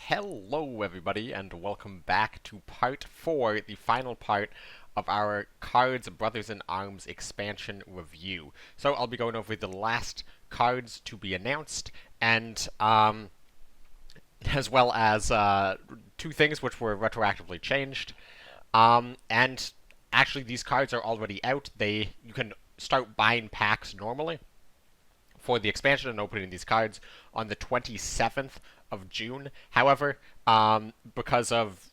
Hello everybody and welcome back to part 4, the final part of our Cards Brothers in Arms expansion review. So I'll be going over the last cards to be announced and as well as two things which were retroactively changed. And actually these cards are already out. You can start buying packs normally for the expansion and opening these cards on the 27th of June. However, because of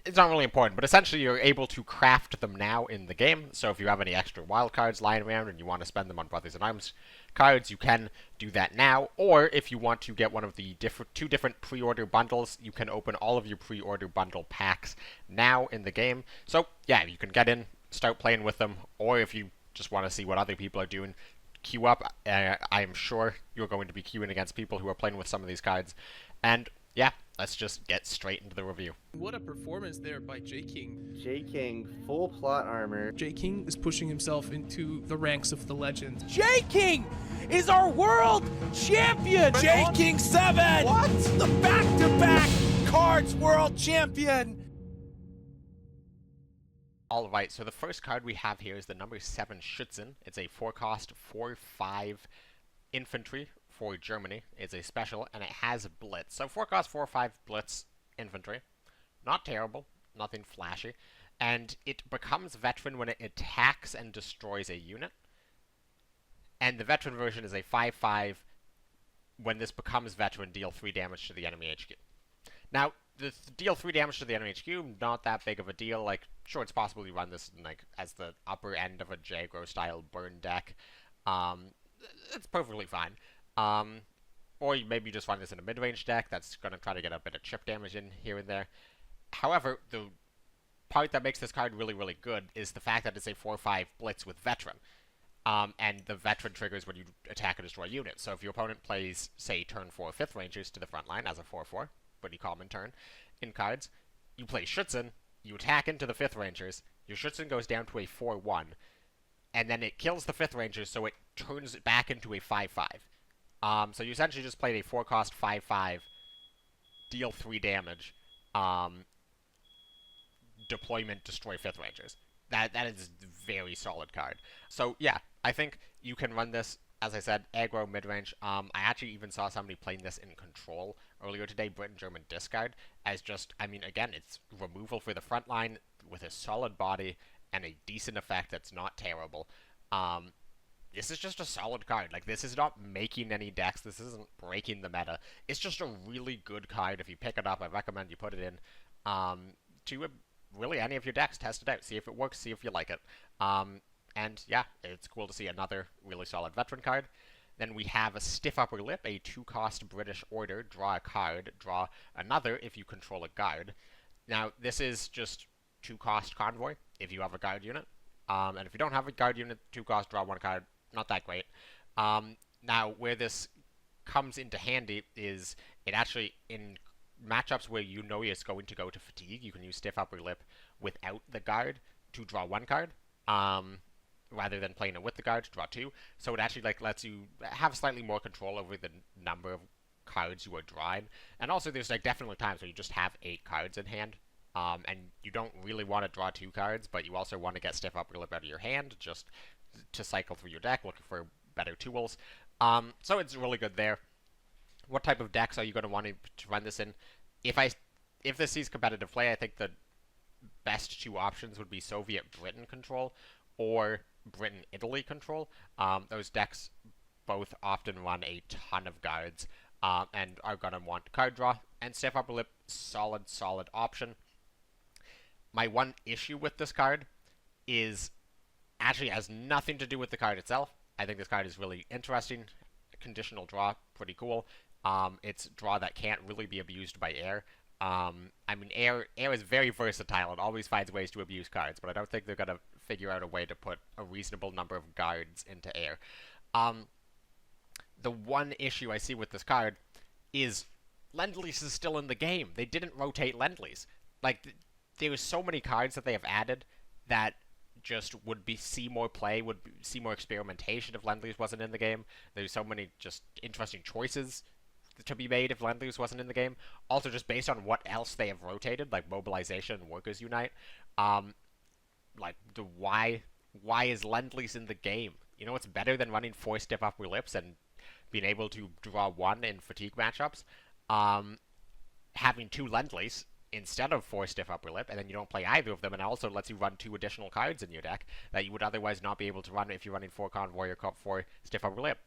it's not really important, but essentially you're able to craft them now in the game. So if you have any extra wild cards lying around and you want to spend them on Brothers in Arms cards, you can do that now. Or if you want to get one of the two different pre-order bundles, you can open all of your pre-order bundle packs now in the game. So yeah, you can get in, start playing with them, or if you just want to see what other people are doing, queue up. I am sure you're going to be queuing against people who are playing with some of these cards. And yeah, let's just get straight into the review. What a performance there by J-King. J-King, full plot armor. J-King is pushing himself into the ranks of the legend. J-King is our world champion! J-King 7! What? The back-to-back Cards world champion! Alright, so the first card we have here is the number 7 Schutzen. It's a 4-cost, 4/5 infantry for Germany. It's a special, and it has Blitz. So 4-cost, 4/5 Blitz infantry. Not terrible, nothing flashy. And it becomes veteran when it attacks and destroys a unit. And the veteran version is a 5/5. When this becomes veteran, deal 3 damage to the enemy HQ. Now, the deal 3 damage to the enemy HQ, not that big of a deal. Like, sure, it's possible you run this like as the upper end of a Jaggro style burn deck. It's perfectly fine. Or maybe you just run this in a mid-range deck that's going to try to get a bit of chip damage in here and there. However, the part that makes this card really, really good is the fact that it's a 4/5 Blitz with veteran. And the veteran triggers when you attack and destroy units. So if your opponent plays, say, turn 4 5th Rangers to the front line as a 4/4, pretty common turn in cards, you play Schutzen, you attack into the 5th Rangers, your Schutzen goes down to a 4/1, and then it kills the 5th Rangers, so it turns it back into a 5/5. So you essentially just played a 4-cost 5/5, deal 3 damage, deployment, destroy 5th Rangers. That is a very solid card. So yeah, I think you can run this, as I said, aggro, mid-range. I actually even saw somebody playing this in control earlier today, Britain-German discard, as just, I mean, again, it's removal for the front line with a solid body and a decent effect that's not terrible. This is just a solid card. Like, this is not making any decks. This isn't breaking the meta. It's just a really good card. If you pick it up, I recommend you put it in to really any of your decks. Test it out. See if it works. See if you like it. And yeah, it's cool to see another really solid veteran card. Then we have a Stiff Upper Lip, a 2-cost British Order. Draw a card. Draw another if you control a guard. Now, this is just 2-cost Convoy if you have a guard unit. And if you don't have a guard unit, 2-cost, draw 1 card. Not that great. Now, where this comes into handy is it actually, in matchups where you know it's going to go to fatigue, you can use Stiff Upper Lip without the guard to draw 1 card. Rather than playing it with the guard to draw 2. So it actually like lets you have slightly more control over the number of cards you are drawing. And also there's like definitely times where you just have 8 cards in hand. And you don't really want to draw 2 cards, but you also want to get Stiff Upper Lip out of your hand just to cycle through your deck looking for better tools. So it's really good there. What type of decks are you going to want to run this in? If this sees competitive play, I think the best 2 options would be Soviet Britain control or Britain-Italy control. Those decks both often run a ton of guards and are going to want card draw. And Stiff Upper Lip, solid option. My one issue with this card is actually has nothing to do with the card itself. I think this card is really interesting. Conditional draw, pretty cool. It's draw that can't really be abused by air. I mean, air is very versatile and always finds ways to abuse cards, but I don't think they're going to figure out a way to put a reasonable number of guards into air. The one issue I see with this card is Lend-Lease is still in the game. They didn't rotate Lend-Lease. Like, there's so many cards that they have added that just would see more play, would see more experimentation if Lend-Lease wasn't in the game. There's so many just interesting choices to be made if Lend-Lease wasn't in the game. Also, just based on what else they have rotated, like Mobilization and Workers Unite, like why is Lend-Lease in the game? You know, it's better than running 4 stiff upper lips and being able to draw 1 in fatigue matchups. Having 2 Lend-Lease instead of 4 stiff upper lip, and then you don't play either of them, and it also lets you run 2 additional cards in your deck that you would otherwise not be able to run if you're running 4 Convoy or 4 stiff upper lip.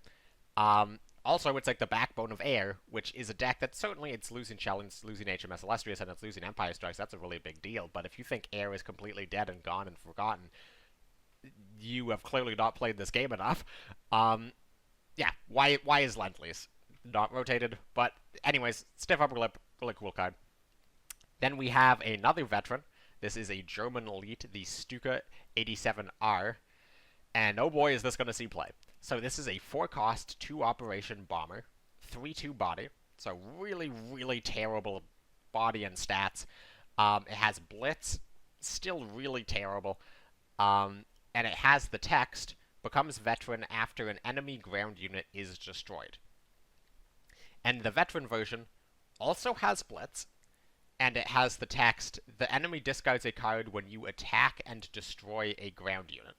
Also, it's like the backbone of Air, which is a deck that certainly it's losing Shell, it's losing HMS Illustrious, and it's losing Empire Strikes. That's a really big deal. But if you think Air is completely dead and gone and forgotten, you have clearly not played this game enough. Yeah, why is Lend-Lease not rotated? But anyways, stiff upper lip, really cool card. Then we have another veteran. This is a German elite, the Stuka 87R. And oh boy, is this going to see play. So this is a 4-cost, 2-operation bomber, 3/2 body. So really, really terrible body and stats. It has blitz, still really terrible. And it has the text, becomes veteran after an enemy ground unit is destroyed. And the veteran version also has blitz, and it has the text, the enemy discards a card when you attack and destroy a ground unit.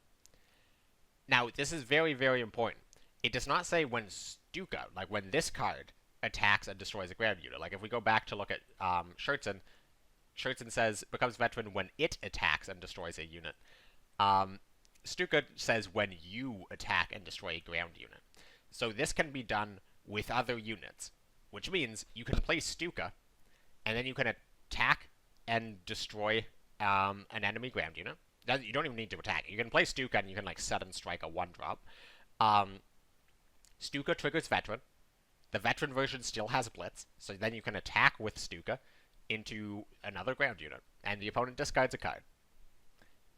Now, this is very, very important. It does not say when Stuka, like when this card attacks and destroys a ground unit. Like if we go back to look at Schutzen, Schutzen says becomes veteran when it attacks and destroys a unit. Stuka says when you attack and destroy a ground unit. So this can be done with other units, which means you can play Stuka, and then you can attack and destroy an enemy ground unit. You don't even need to attack. You can play Stuka and you can like sudden strike a 1-drop. Stuka triggers veteran. The veteran version still has blitz, so then you can attack with Stuka into another ground unit, and the opponent discards a card.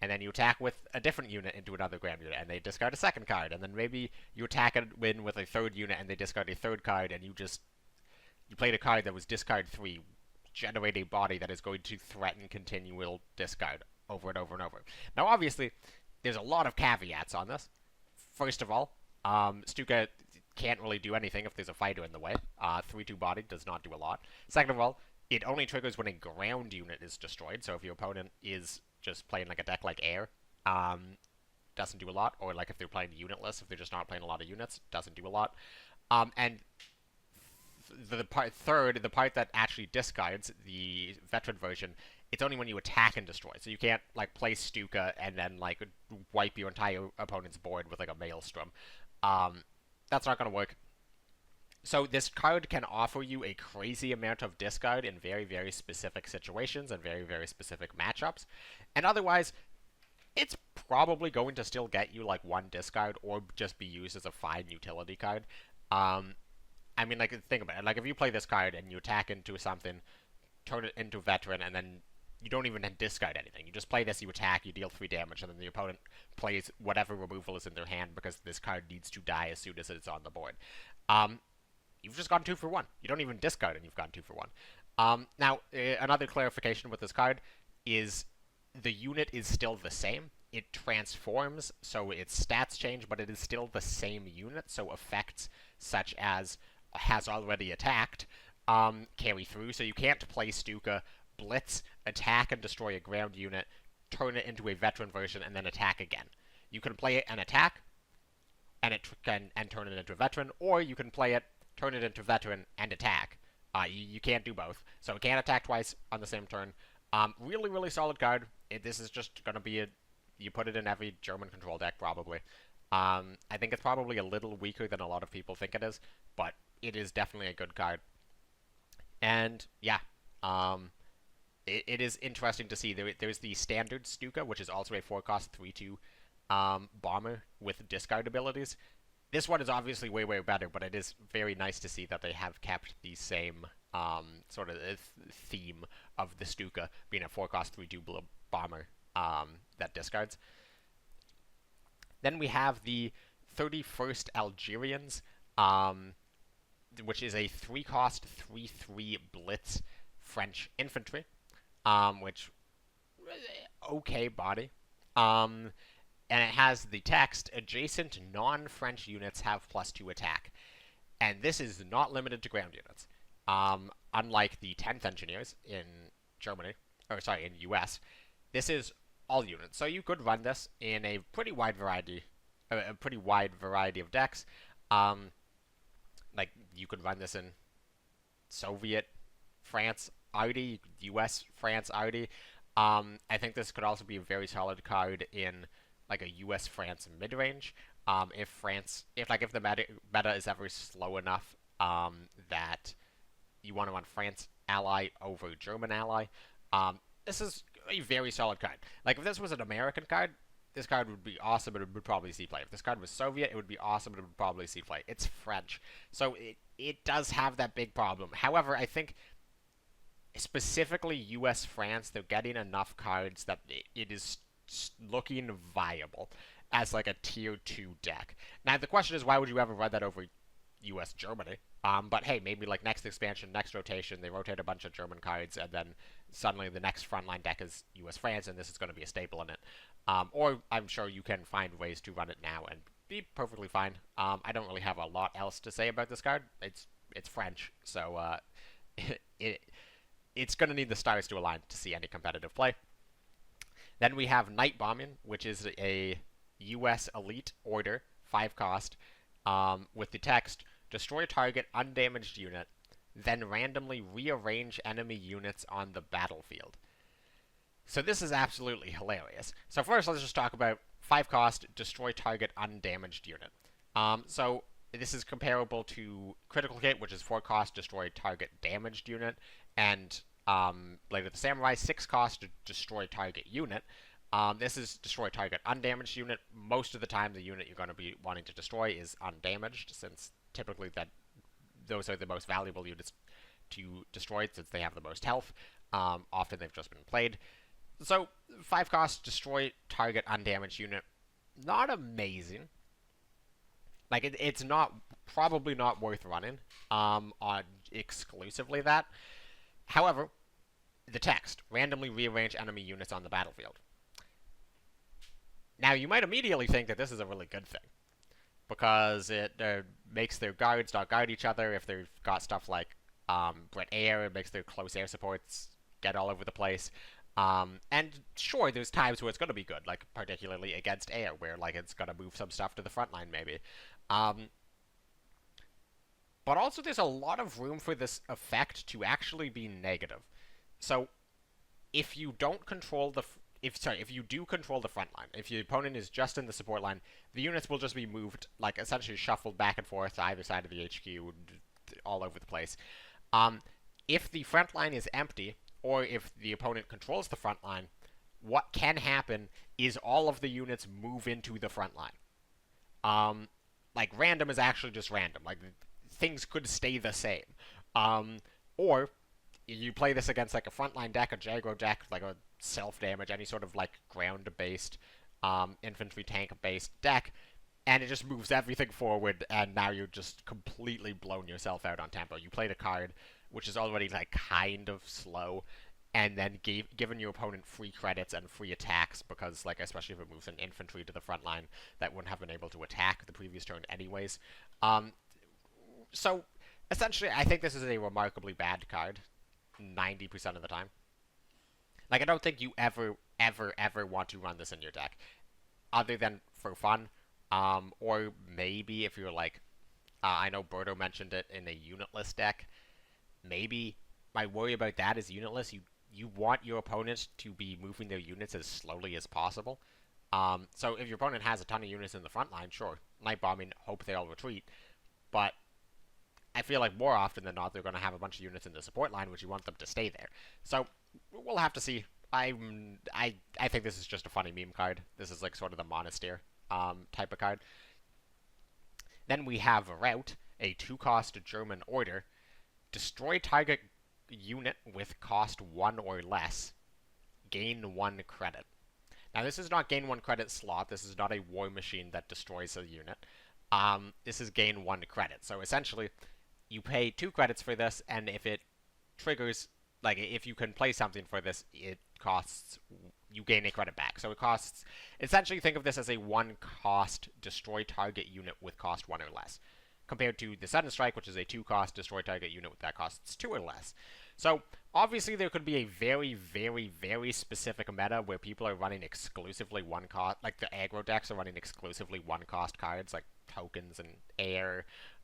And then you attack with a different unit into another ground unit, and they discard a second card, and then maybe you attack and win with a third unit, and they discard a third card, and you played a card that was discard 3, generate a body that is going to threaten continual discard over and over and over. Now, obviously, there's a lot of caveats on this. First of all, Stuka can't really do anything if there's a fighter in the way. 3/2 body does not do a lot. Second of all, it only triggers when a ground unit is destroyed, so if your opponent is just playing like a deck like Air, doesn't do a lot, or like if they're playing unitless, if they're just not playing a lot of units, doesn't do a lot. And the part that actually discards the veteran version, it's only when you attack and destroy. So you can't like play Stuka and then like wipe your entire opponent's board with like a Maelstrom. That's not going to work. So this card can offer you a crazy amount of discard in very, very specific situations and very, very specific matchups. And otherwise, it's probably going to still get you like 1 discard or just be used as a fine utility card. I mean, like, think about it. Like, if you play this card and you attack into something, turn it into veteran, and then you don't even discard anything. You just play this, you attack, you deal 3 damage, and then the opponent plays whatever removal is in their hand because this card needs to die as soon as it's on the board. You've just gone 2 for 1. You don't even discard and you've gone 2 for 1. Now, another clarification with this card is the unit is still the same. It transforms, so its stats change, but it is still the same unit, so effects such as has already attacked carry through. So you can't play Stuka, blitz, attack and destroy a ground unit, turn it into a veteran version, and then attack again. You can play it and attack, and turn it into a veteran, or you can play it, turn it into veteran, and attack. You can't do both. So it can't attack twice on the same turn. Really, really solid card. This is just going to be you put it in every German control deck, probably. I think it's probably a little weaker than a lot of people think it is, but it is definitely a good card. And, yeah, it is interesting to see. There's the standard Stuka, which is also a 4-cost 3/2 bomber with discard abilities. This one is obviously way, way better, but it is very nice to see that they have kept the same sort of theme of the Stuka being a 4-cost 3/2 bomber that discards. Then we have the 31st Algerians, which is a 3-cost 3/3 blitz French infantry, which okay body. And it has the text, adjacent non-French units have +2 attack. And this is not limited to ground units. Unlike the 10th Engineers in Germany, or sorry, in US, this is all units. So you could run this in a pretty wide variety of decks. Like you could run this in Soviet, France, Audi, US, France, Audi. I think this could also be a very solid card in like a US France mid range. If the meta is ever slow enough that you want to run France ally over German ally, this is a very solid card. Like if this was an American card, this card would be awesome, but it would probably see play. If this card was Soviet, it would be awesome, but it would probably see play. It's French, so it does have that big problem. However, I think specifically US France, they're getting enough cards that it is looking viable as like a tier 2 deck. Now the question is, why would you ever run that over US Germany? But hey, maybe like next expansion, next rotation, they rotate a bunch of German cards, and then suddenly the next frontline deck is US France, and this is going to be a staple in it. Or I'm sure you can find ways to run it now and be perfectly fine. I don't really have a lot else to say about this card. It's French, so it's going to need the stars to align to see any competitive play. Then we have Night Bombing, which is a US Elite Order, 5 cost, with the text, destroy target undamaged unit, then randomly rearrange enemy units on the battlefield. So this is absolutely hilarious. So first, let's just talk about 5 cost, destroy target undamaged unit. So this is comparable to Critical Hit, which is 4 cost, destroy target damaged unit, and later the Samurai, 6 cost to destroy target unit. This is destroy target undamaged unit. Most of the time, the unit you're going to be wanting to destroy is undamaged, since typically those are the most valuable units to destroy, since they have the most health. Often they've just been played. So 5 cost, destroy target undamaged unit. Not amazing. Like it's probably not worth running on exclusively that. However, the text, randomly rearrange enemy units on the battlefield. Now, you might immediately think that this is a really good thing, because it makes their guards not guard each other. If they've got stuff like Brit Air, it makes their close air supports get all over the place. And sure, there's times where it's going to be good, like particularly against air, where like it's going to move some stuff to the front line, maybe. But also, there's a lot of room for this effect to actually be negative. So, if you don't control if you do control the front line, if your opponent is just in the support line, the units will just be moved, like essentially shuffled back and forth to either side of the HQ, all over the place. If the front line is empty, or if the opponent controls the front line, what can happen is all of the units move into the front line. Like random is actually just random. Like things could stay the same. Or you play this against like a frontline deck, a Jaguar deck, like a self-damage, any sort of like ground-based, infantry tank-based deck, and it just moves everything forward, and now you're just completely blown yourself out on tempo. You played a card which is already like kind of slow, and then given your opponent free credits and free attacks, because like especially if it moves an infantry to the front line that wouldn't have been able to attack the previous turn anyways. So essentially, I think this is a remarkably bad card 90% of the time. Like, I don't think you ever want to run this in your deck, other than for fun, or maybe if you're like, I know Berto mentioned it in a unitless deck. Maybe my worry about that is unitless. You want your opponents to be moving their units as slowly as possible. So if your opponent has a ton of units in the front line, sure, Night Bombing, hope they all retreat. But I feel like more often than not, they're going to have a bunch of units in the support line, which you want them to stay there. So we'll have to see. I think this is just a funny meme card. This is like sort of the Monasteer type of card. Then we have Rout, a 2-cost German order. Destroy target unit with cost 1 or less. Gain 1 credit. Now this is not gain 1 credit slot. This is not a war machine that destroys a unit. This is gain 1 credit. So essentially, you pay 2 credits for this, and if it triggers, like if you can play something for this, it costs, you gain a credit back. So it costs, essentially think of this as a 1-cost destroy target unit with cost 1 or less. compared to the Sudden Strike, which is a 2-cost destroy target unit that costs 2 or less. So, obviously there could be a very, very, very specific meta where people are running exclusively 1-cost, like the aggro decks are running exclusively 1-cost cards, like tokens and air,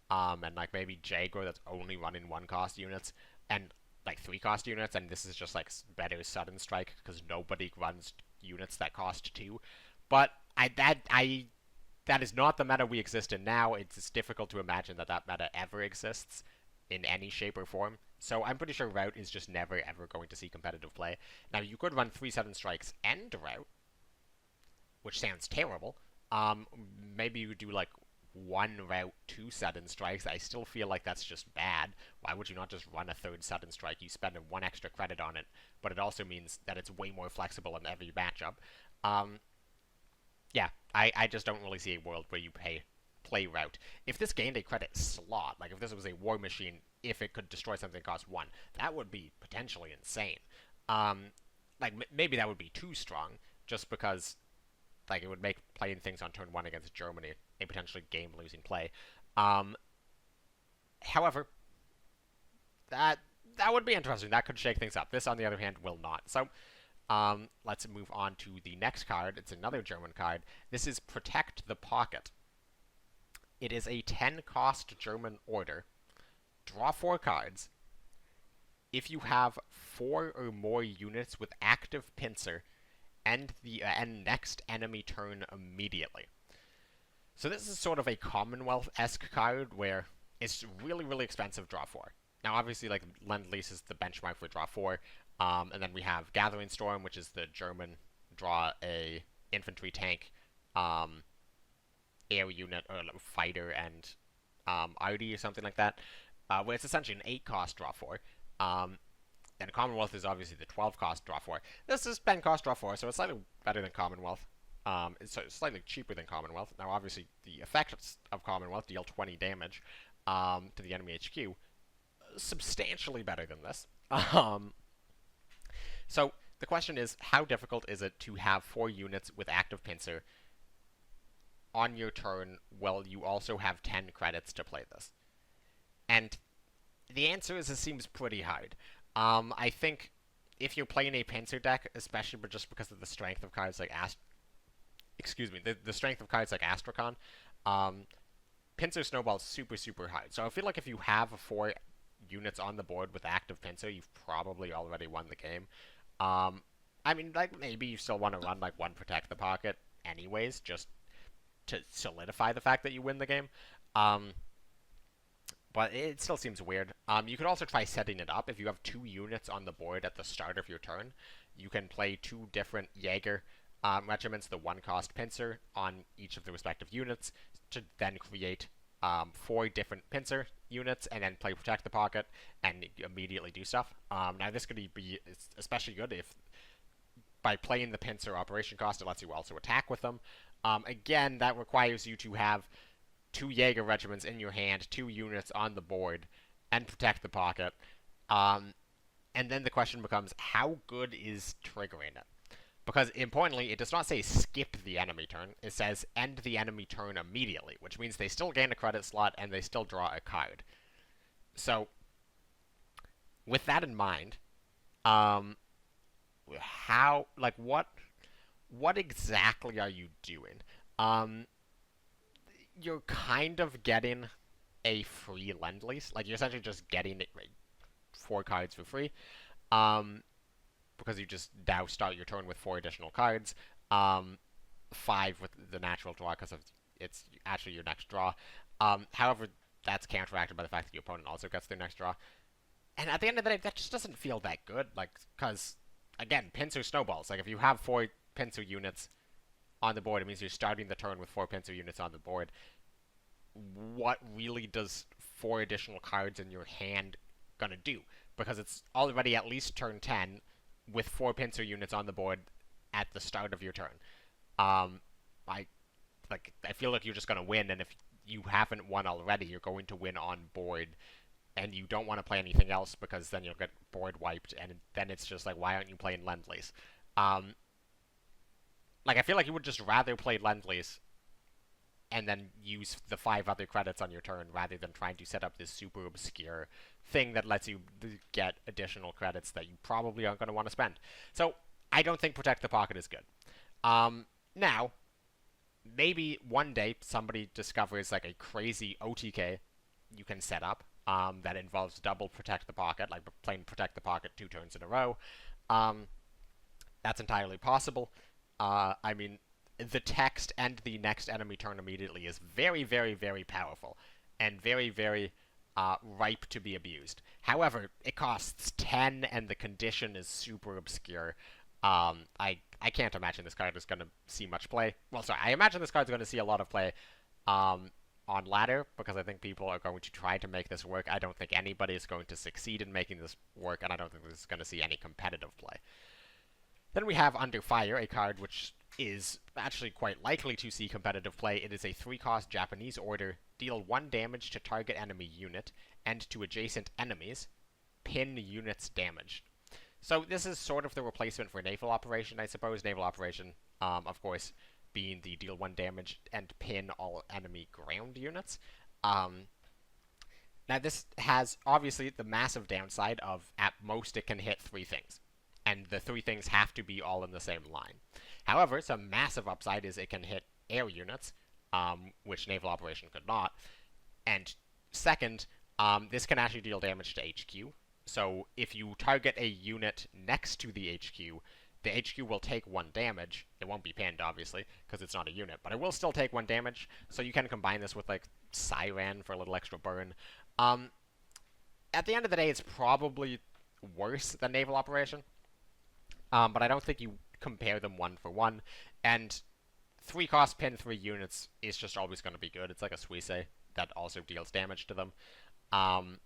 and like maybe Jagro that's only running 1-cost units, and like 3-cost units, and this is just like better Sudden Strike, because nobody runs units that cost 2. But that is not the meta we exist in now. It's difficult to imagine that meta ever exists in any shape or form. So I'm pretty sure Route is just never ever going to see competitive play. Now you could run 3 Sudden Strikes and Route, which sounds terrible. Maybe you do like 1 Route, 2 Sudden Strikes. I still feel like that's just bad. Why would you not just run a 3rd Sudden Strike? You spend 1 extra credit on it, but it also means that it's way more flexible in every matchup. Yeah, I just don't really see a world where you play Route. If this gained a credit slot, like if this was a War Machine, if it could destroy something that costs 1, that would be potentially insane. Like maybe that would be too strong, just because like it would make playing things on turn 1 against Germany a potentially game-losing play. However, that would be interesting. That could shake things up. This, on the other hand, will not. So, let's move on to the next card. It's another German card. This is Protect the Pocket. It is a 10-cost German order. Draw 4 cards. If you have 4 or more units with active pincer, end next enemy turn immediately. So this is sort of a Commonwealth-esque card where it's really, really expensive, draw 4. Now, obviously, like, Lend-Lease is the benchmark for draw 4, and then we have Gathering Storm, which is the German draw a infantry tank, air unit, or fighter, and Arty or something like that, where it's essentially an 8-cost draw 4. And Commonwealth is obviously the 12-cost draw 4. This is 10-cost draw 4, so it's slightly better than Commonwealth. It's slightly cheaper than Commonwealth. Now, obviously, the effects of Commonwealth deal 20 damage to the enemy HQ. Substantially better than this. So, the question is, how difficult is it to have 4 units with active pincer on your turn while you also have 10 credits to play this? And the answer is it seems pretty hard. I think if you're playing a pincer deck, especially just because of the strength of cards like the strength of cards like Astrakhan, pincer snowballs super, super hard. So I feel like if you have 4 units on the board with active pincer, you've probably already won the game. I mean, like, maybe you still want to run, like, 1 Protect the Pocket anyways, just to solidify the fact that you win the game. But it still seems weird. You could also try setting it up. If you have 2 units on the board at the start of your turn, you can play 2 different Jaeger regiments, the 1-cost pincer, on each of the respective units, to then create 4 different pincer units, and then play Protect the Pocket, and immediately do stuff. Now, this could be especially good if, by playing the pincer operation cost, it lets you also attack with them. Again, that requires you to have 2 Jaeger regiments in your hand, 2 units on the board, and Protect the Pocket. And then the question becomes, how good is triggering it? Because, importantly, it does not say skip the enemy turn. It says end the enemy turn immediately, which means they still gain a credit slot and they still draw a card. So, with that in mind, what exactly are you doing? You're kind of getting a free Lend-Lease. Like, you're essentially just getting 4 cards for free. Because you just now start your turn with 4 additional cards. 5 with the natural draw, because it's actually your next draw. However, that's counteracted by the fact that your opponent also gets their next draw. And at the end of the day, that just doesn't feel that good. Like, because, again, pincer snowballs. Like, if you have 4 pincer units on the board, it means you're starting the turn with 4 pincer units on the board. What really does 4 additional cards in your hand gonna do? Because it's already at least turn 10 with 4 pincer units on the board at the start of your turn. I feel like you're just gonna win, and if you haven't won already, you're going to win on board, and you don't want to play anything else because then you'll get board wiped, and then it's just like, why aren't you playing Lend-Lease? Like, I feel like you would just rather play Lend-Lease and then use the 5 other credits on your turn rather than trying to set up this super obscure thing that lets you get additional credits that you probably aren't going to want to spend. So I don't think Protect the Pocket is good. Now, maybe one day somebody discovers like a crazy OTK you can set up that involves double Protect the Pocket, like playing Protect the Pocket 2 turns in a row. That's entirely possible. I mean, the text and the next enemy turn immediately is very, very, very powerful and very, very ripe to be abused. However, it costs 10 and the condition is super obscure. I can't imagine this card is going to see much play. Well, sorry, I imagine this card's going to see a lot of play on ladder, because I think people are going to try to make this work. I don't think anybody is going to succeed in making this work, and I don't think this is going to see any competitive play. Then we have Under Fire, a card which is actually quite likely to see competitive play. It is a 3-cost Japanese order. Deal 1 damage to target enemy unit and to adjacent enemies. Pin units damaged. So this is sort of the replacement for Naval Operation, I suppose. Naval Operation, of course, being the deal 1 damage and pin all enemy ground units. Now this has, obviously, the massive downside of, at most, it can hit 3 things. And the 3 things have to be all in the same line. However, some massive upside is it can hit air units, which Naval Operation could not. And second, this can actually deal damage to HQ. So if you target a unit next to the HQ will take 1 damage. It won't be pinned, obviously, because it's not a unit, but it will still take 1 damage. So you can combine this with, like, Siren for a little extra burn. At the end of the day, it's probably worse than Naval Operation. But I don't think you compare them 1 for 1. And 3-cost pin 3 units is just always going to be good. It's like a Suisse that also deals damage to them. And,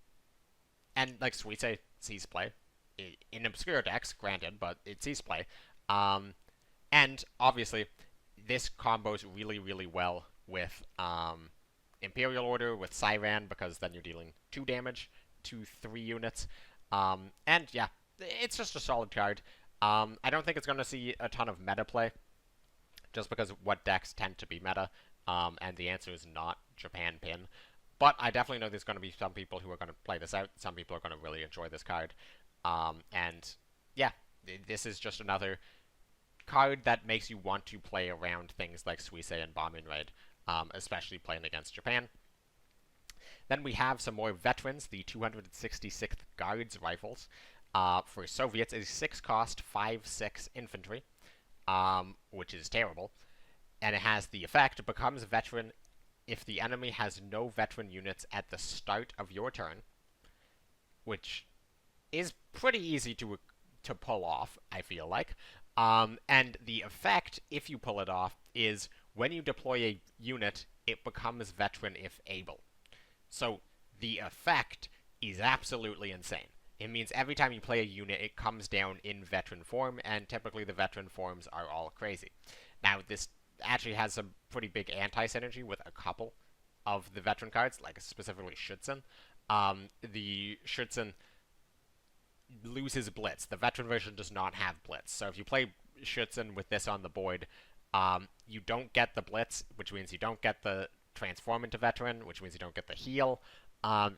like, Suisse sees play. In obscure decks, granted, but it sees play. And, obviously, this combos really, really well with Imperial Order, with Siren, because then you're dealing 2 damage to 3 units. And, yeah, it's just a solid card. I don't think it's going to see a ton of meta play, just because what decks tend to be meta, and the answer is not Japan Pin. But I definitely know there's going to be some people who are going to play this out. Some people are going to really enjoy this card. And, yeah, this is just another card that makes you want to play around things like Suisse and Bombing Raid, especially playing against Japan. Then we have some more veterans, the 266th Guards Rifles. For Soviets, is 6-cost, 5/6 infantry, which is terrible. And it has the effect, becomes veteran if the enemy has no veteran units at the start of your turn, which is pretty easy to pull off, I feel like. And the effect, if you pull it off, is when you deploy a unit, it becomes veteran if able. So the effect is absolutely insane. It means every time you play a unit, it comes down in veteran form, and typically the veteran forms are all crazy. Now, this actually has some pretty big anti-synergy with a couple of the veteran cards, like specifically Schutzen. The Schutzen loses Blitz. The veteran version does not have Blitz. So if you play Schutzen with this on the board, you don't get the Blitz, which means you don't get the transform into veteran, which means you don't get the heal.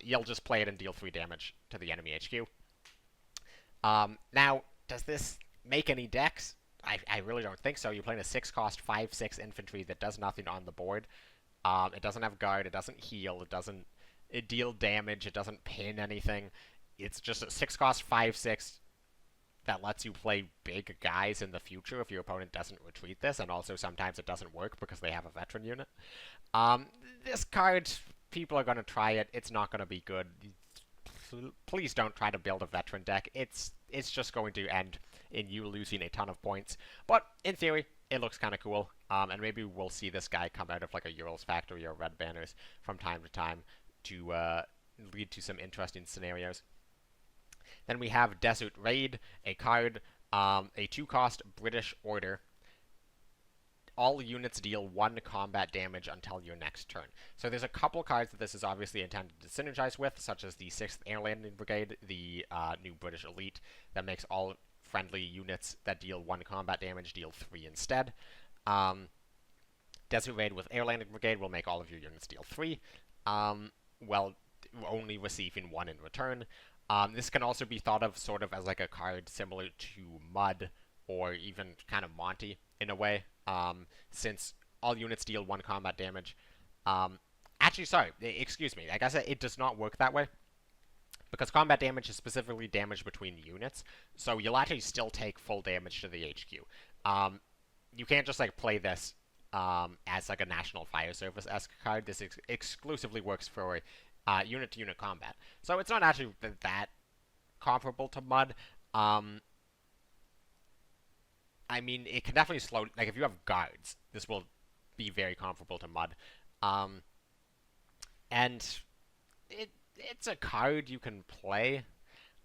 You'll just play it and deal 3 damage to the enemy HQ. Now, does this make any decks? I really don't think so. You're playing a 6-cost, 5/6 infantry that does nothing on the board. It doesn't have guard, it doesn't heal, it doesn't deal damage, it doesn't pin anything. It's just a 6-cost, 5/6 that lets you play big guys in the future if your opponent doesn't retreat this, and also sometimes it doesn't work because they have a veteran unit. This card, people are going to try it. It's not going to be good. Please don't try to build a veteran deck. It's just going to end in you losing a ton of points. But in theory, it looks kind of cool. And maybe we'll see this guy come out of like a Urals Factory or Red Banners from time to time to lead to some interesting scenarios. Then we have Desert Raid, a card, a 2-cost British Order. All units deal 1 combat damage until your next turn. So there's a couple cards that this is obviously intended to synergize with, such as the 6th Air Landing Brigade, the new British Elite, that makes all friendly units that deal 1 combat damage deal 3 instead. Desert Raid with Air Landing Brigade will make all of your units deal 3, while only receiving 1 in return. This can also be thought of sort of as like a card similar to Mud, or even kind of Monty in a way, since all units deal 1 combat damage. Actually, sorry, excuse me, I guess it does not work that way, because combat damage is specifically damage between units, so you'll actually still take full damage to the HQ. You can't just like play this as like a National Fire Service-esque card. This exclusively works for unit-to-unit combat. So it's not actually that comparable to Mud. I mean, it can definitely slow... Like, if you have guards, this will be very comparable to Mud. And it's a card you can play.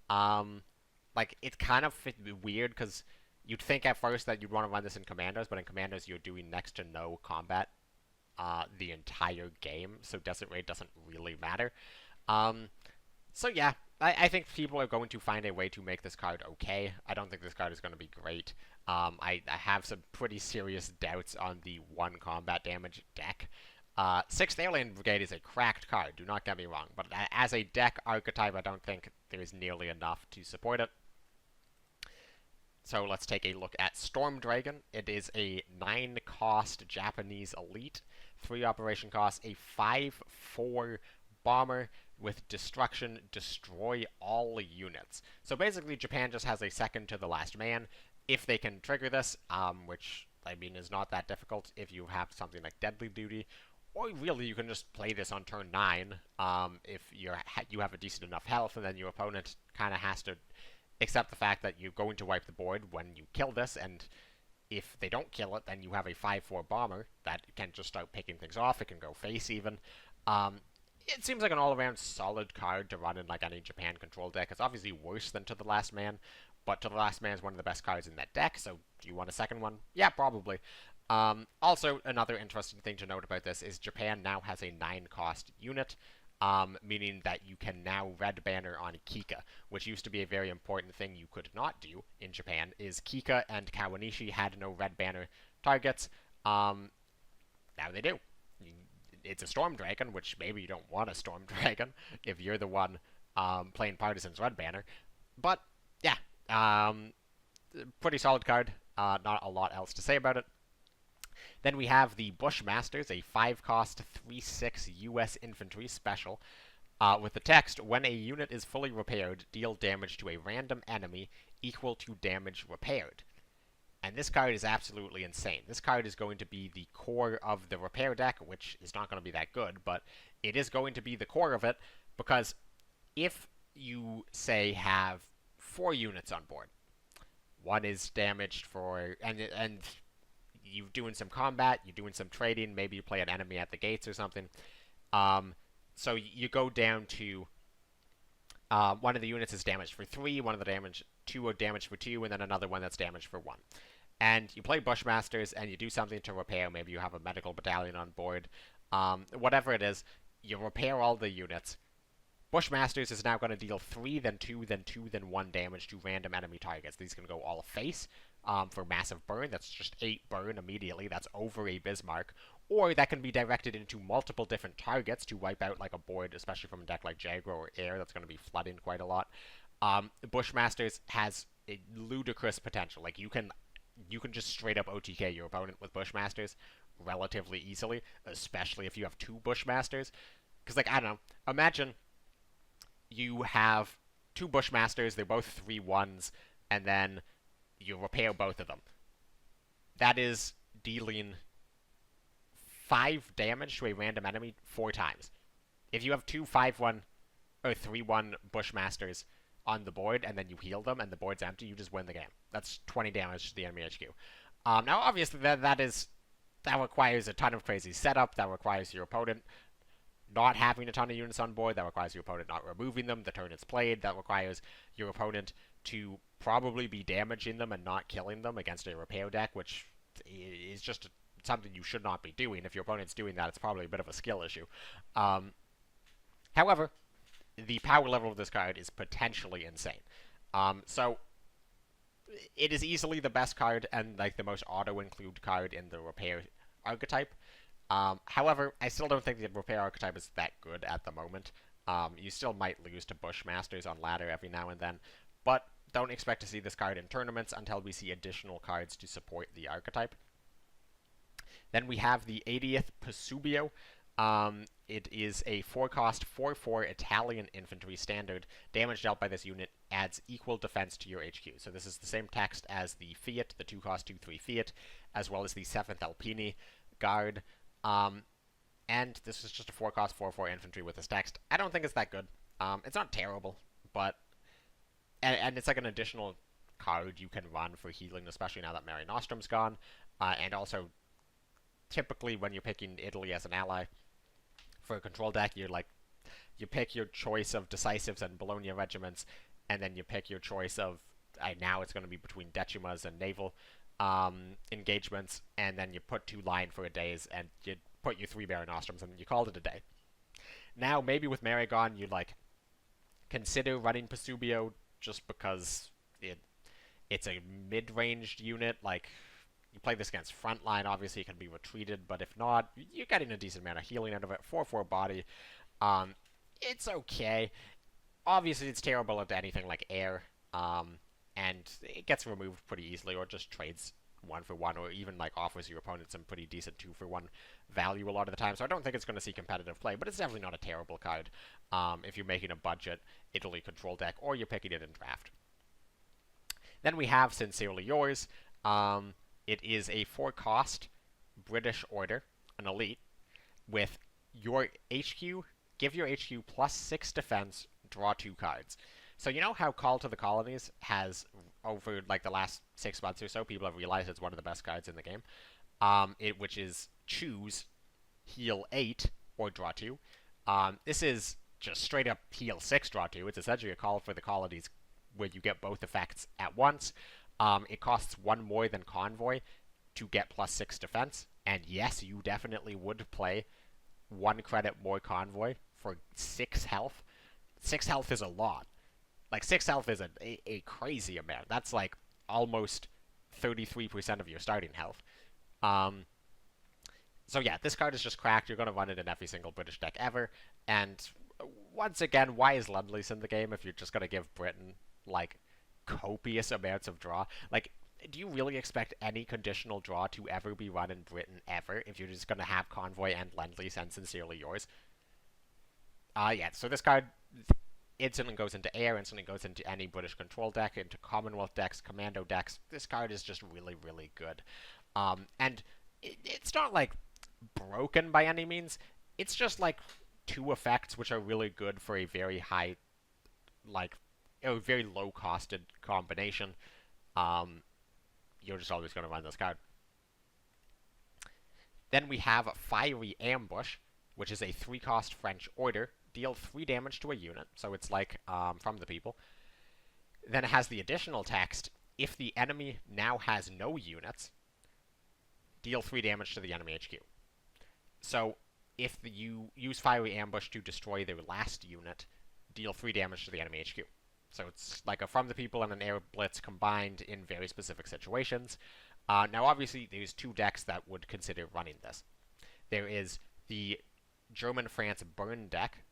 Like, it's kind of weird, because you'd think at first that you'd want to run this in Commandos, but in Commandos you're doing next to no combat the entire game, so Desert Raid doesn't really matter. So yeah, I think people are going to find a way to make this card okay. I don't think this card is going to be great. I have some pretty serious doubts on the 1 combat damage deck. 6th Airland Brigade is a cracked card, do not get me wrong, but as a deck archetype, I don't think there is nearly enough to support it. So let's take a look at Storm Dragon. It is a 9-cost Japanese elite, 3 operation costs, a 5/4 bomber with destruction, destroy all units. So basically, Japan just has a second to the last man. If they can trigger this, which, I mean, is not that difficult if you have something like Deadly Duty, or really you can just play this on turn 9 if you have a decent enough health, and then your opponent kind of has to accept the fact that you're going to wipe the board when you kill this, and if they don't kill it, then you have a 5/4 bomber that can just start picking things off. It can go face even. It seems like an all-around solid card to run in like any Japan control deck. It's obviously worse than To the Last Man, but To the Last Man is one of the best cards in that deck, so do you want a second one? Yeah, probably. Also, another interesting thing to note about this is Japan now has a 9-cost unit, meaning that you can now red banner on Kika, which used to be a very important thing you could not do in Japan, is Kika and Kawanishi had no red banner targets. Now they do. It's a Storm Dragon, which maybe you don't want a Storm Dragon if you're the one playing Partisans red banner. But, yeah, pretty solid card. Not a lot else to say about it. Then we have the Bushmasters, a 5-cost 3/6 U.S. infantry special, with the text, when a unit is fully repaired, deal damage to a random enemy equal to damage repaired. And this card is absolutely insane. This card is going to be the core of the repair deck, which is not going to be that good, but it is going to be the core of it, because if you, say, have 4 units on board, one is damaged for... and you're doing some combat, you're doing some trading, maybe you play an enemy at the gates or something. So you go down to one of the units is damaged for 3, one of the 2 are damaged for 2, and then another one that's damaged for 1. And you play Bushmasters, and you do something to repair. Maybe you have a medical battalion on board. Whatever it is, you repair all the units. Bushmasters is now going to deal 3, then 2, then 2, then 1 damage to random enemy targets. These can go all face for massive burn. That's just 8 burn immediately. That's over a Bismarck. Or that can be directed into multiple different targets to wipe out like a board, especially from a deck like Jaguar or Air that's going to be flooding quite a lot. Bushmasters has a ludicrous potential. Like, you can just straight up OTK your opponent with Bushmasters relatively easily, especially if you have 2 Bushmasters. Because, like, I don't know, imagine you have 2 Bushmasters, they're both 3/1s, and then you repair both of them. That is dealing 5 damage to a random enemy 4 times. If you have 2 5/1 or 3/1 Bushmasters on the board, and then you heal them, and the board's empty, you just win the game. That's 20 damage to the enemy HQ. Now, obviously, that requires a ton of crazy setup. That requires your opponent not having a ton of units on board. That requires your opponent not removing them the turn it's played. That requires your opponent to probably be damaging them and not killing them against a repair deck, which is just something you should not be doing. If your opponent's doing that, it's probably a bit of a skill issue. However, the power level of this card is potentially insane. So it is easily the best card and like the most auto-include card in the repair archetype. However, I still don't think the repair archetype is that good at the moment. You still might lose to Bushmasters on ladder every now and then, but don't expect to see this card in tournaments until we see additional cards to support the archetype. Then we have the 80th Passubio. It is a 4-cost 4/4 Italian infantry standard. Damage dealt by this unit adds equal defense to your HQ. So this is the same text as the Fiat, the 2-cost 2/3 Fiat, as well as the 7th Alpini Guard. And this is just a 4-cost 4/4 infantry with this text. I don't think it's that good. It's not terrible, but... And it's like an additional card you can run for healing, especially now that Mare Nostrum's gone. And also, typically when you're picking Italy as an ally for a control deck, you pick your choice of decisives and Bologna regiments, and then you pick your choice of now it's going to be between decimas and naval engagements, and then you put 2 line for a days, and you put your 3 Mare Nostrums, and you called it a day. Now maybe with Mare gone, you consider running Passubio just because it's a mid-ranged unit. You play this against frontline, obviously it can be retreated, but if not, you're getting a decent amount of healing out of it. 4/4 body, it's okay. Obviously it's terrible at anything like air, and it gets removed pretty easily, or just trades 1-for-1, or even offers your opponent some pretty decent 2-for-1 value a lot of the time. So I don't think it's going to see competitive play, but it's definitely not a terrible card if you're making a budget Italy control deck, or you're picking it in draft. Then we have Sincerely Yours. It is a 4-cost British Order, an elite, with your HQ, give your HQ +6 defense, draw 2 cards. So you know how Call to the Colonies has, over the last 6 months or so, people have realized it's one of the best cards in the game, which is choose, heal 8, or draw 2. This is just straight up heal 6, draw 2. It's essentially a Call for the Colonies where you get both effects at once. It costs 1 more than Convoy to get +6 defense, and yes, you definitely would play 1 credit more Convoy for 6 health. 6 health is a lot. 6 health is a crazy amount. That's almost 33% of your starting health. So yeah, this card is just cracked. You're going to run it in every single British deck ever. And once again, why is Lend-Lease in the game if you're just going to give Britain, copious amounts of draw? Do you really expect any conditional draw to ever be run in Britain ever if you're just going to have Convoy and Lend-Lease and Sincerely Yours? Yeah, so this card instantly goes into air, instantly goes into any British control deck, into Commonwealth decks, Commando decks. This card is just really, really good. And it's not, broken by any means. It's just, 2 effects which are really good for a very high, a very low-costed combination. You're just always going to run this card. Then we have Fiery Ambush, which is a 3-cost French order. Deal 3 damage to a unit, so it's From the People. Then it has the additional text, if the enemy now has no units, deal 3 damage to the enemy HQ. So if you use Fiery Ambush to destroy their last unit, deal 3 damage to the enemy HQ. So it's a From the People and an Air Blitz combined in very specific situations. Now obviously there's 2 decks that would consider running this. There is the German-France burn deck,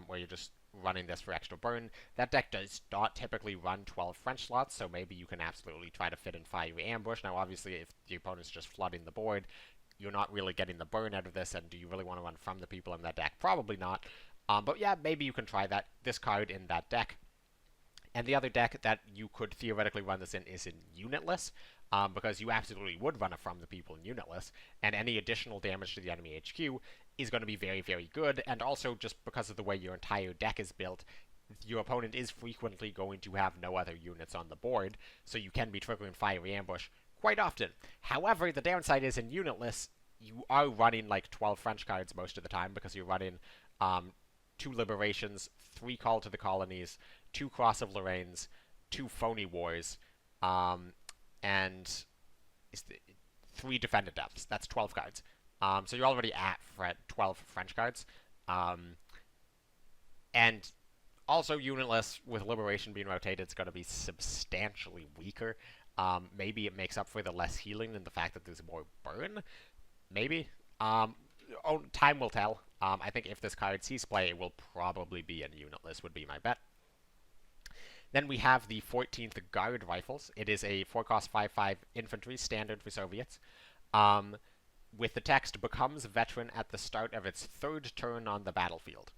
where you're just running this for extra burn. That deck does not typically run 12 French slots, so maybe you can absolutely try to fit in Fiery Ambush. Now obviously if the opponent's just flooding the board, you're not really getting the burn out of this, and do you really want to run From the People in that deck? Probably not. But yeah, maybe you can try this card in that deck. And the other deck that you could theoretically run this in is in Unitless, because you absolutely would run it From the People in Unitless, and any additional damage to the enemy HQ is going to be very, very good. And also, just because of the way your entire deck is built, your opponent is frequently going to have no other units on the board, so you can be triggering Fiery Ambush quite often. However, the downside is in Unitless, you are running 12 French cards most of the time, because you're running 2 Liberations, 3 Call to the Colonies, 2 Cross of Lorraines, 2 Phony Wars, and 3 Defended Depths. That's 12 cards. So you're already at 12 French cards. And also Unitless, with Liberation being rotated, it's going to be substantially weaker. Maybe it makes up for the less healing and the fact that there's more burn. Maybe. Time will tell. I think if this card sees play, it will probably be in unit list, would be my bet. Then we have the 14th Guard Rifles. It is a 4-cost 5/5 infantry, standard for Soviets. With the text, becomes veteran at the start of its 3rd turn on the battlefield.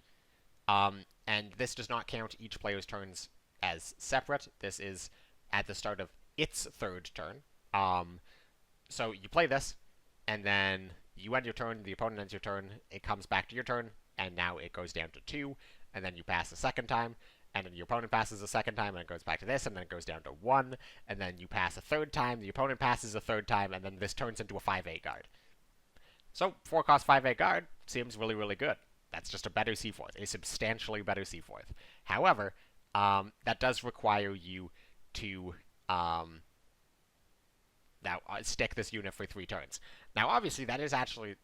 And this does not count each player's turns as separate. This is at the start of its 3rd turn. So you play this, and then you end your turn, the opponent ends your turn, it comes back to your turn, and now it goes down to 2, and then you pass a second time, and then your opponent passes a second time, and it goes back to this, and then it goes down to 1, and then you pass a 3rd time, the opponent passes a 3rd time, and then this turns into a 5/8 guard. So, 4-cost 5/8 guard seems really, really good. That's just a better C4th, a substantially better C4th. However, that does require you to stick this unit for 3 turns. Now, obviously, that is actually